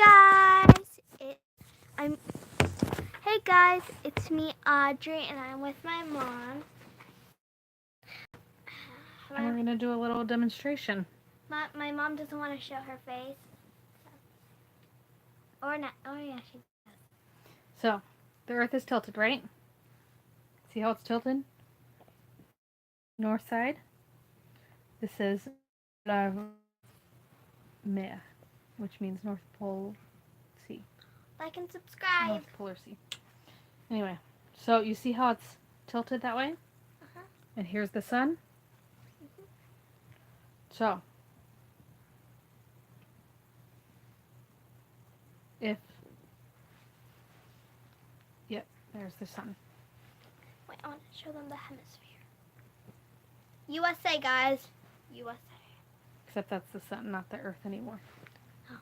guys, I'm. Hey guys, it's me, Audrey, and I'm with my mom. And we're gonna do a little demonstration. My mom doesn't want to show her face, or not. Oh yeah, she does. So, the Earth is tilted, right? See how it's tilted? North side. This is Meh, which means North Pole Sea. Like and subscribe. North Polar Sea. Anyway, so you see how it's tilted that way? Uh-huh. And here's the sun. So, if, yep, there's the sun. Wait, I want to show them the hemisphere. USA, guys. USA. Except that's the sun, not the Earth anymore. Oh.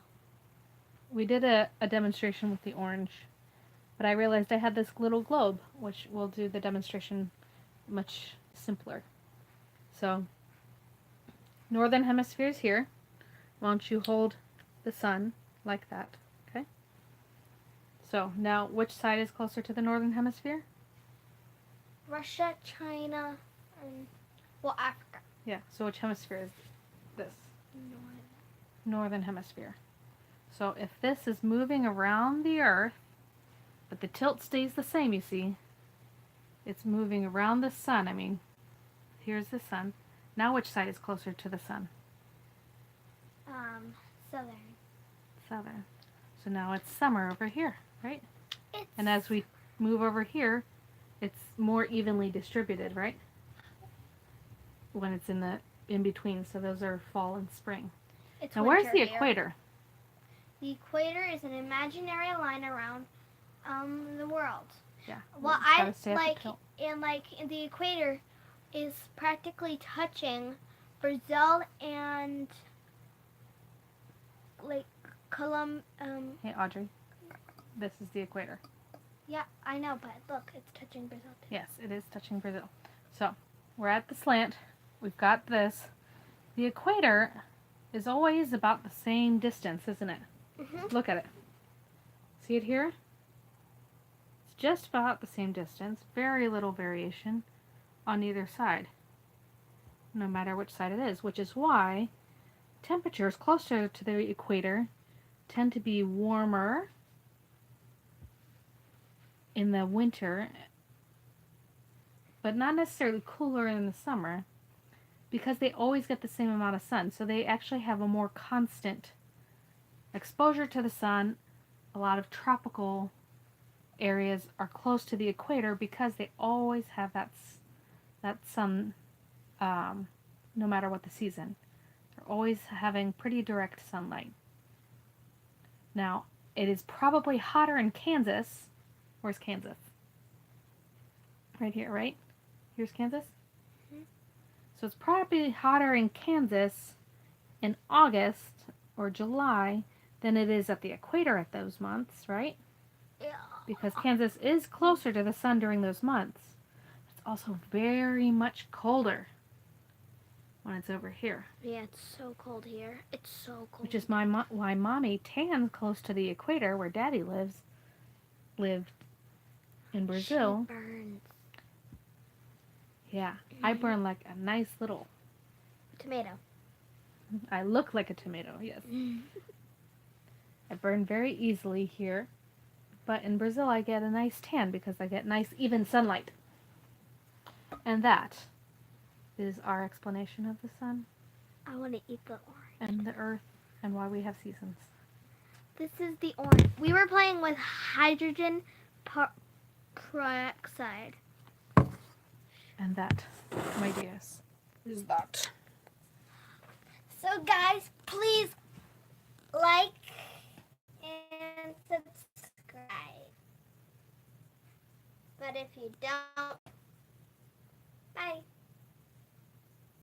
We did a demonstration with the orange, but I realized I had this little globe, which will do the demonstration much simpler. So, northern hemisphere is here. Why don't you hold the sun like that, okay? So, now which side is closer to the northern hemisphere? Russia, China, and Africa. Yeah, so which hemisphere is this? Northern hemisphere. So if this is moving around the Earth, but the tilt stays the same, you see, it's moving around the sun. I mean, here's the sun. Now which side is closer to the sun? Southern. Southern. So now it's summer over here, right? It's And as we move over here, it's more evenly distributed, right? When it's in between, so those are fall and spring. It's Now where's the here. equator? The equator is an imaginary line around the world. Yeah. Well, gotta stay at the tilt. and the equator is practically touching Brazil and like Hey Audrey, this is the equator. Yeah, I know, but look, it's touching Brazil too. Yes, it is touching Brazil. So, we're at the slant. We've got this. The equator is always about the same distance, isn't it? Mm-hmm. Look at it. See it here? It's just about the same distance. Very little variation on either side, no matter which side it is, which is why temperatures closer to the equator tend to be warmer in the winter, but not necessarily cooler in the summer, because they always get the same amount of sun. So they actually have a more constant exposure to the sun. A lot of tropical areas are close to the equator because they always have that sun, no matter what the season. They're always having pretty direct sunlight. Now, it is probably hotter in Kansas. Where's Kansas? Right here, right? Here's Kansas. Mm-hmm. So it's probably hotter in Kansas in August or July than it is at the equator at those months, right? Yeah. Because Kansas is closer to the sun during those months. It's also very much colder when it's over here. Yeah, it's so cold here. It's so cold. Which is why Mommy tans close to the equator where Daddy lived in Brazil. She burns. Yeah, I burn like a nice little tomato. I look like a tomato, yes. I burn very easily here, but in Brazil I get a nice tan because I get nice even sunlight. And that is our explanation of the sun. I want to eat the orange. And the earth and why we have seasons. This is the orange. We were playing with hydrogen peroxide. And that, my dears, is that. So guys, please like and subscribe. But if you don't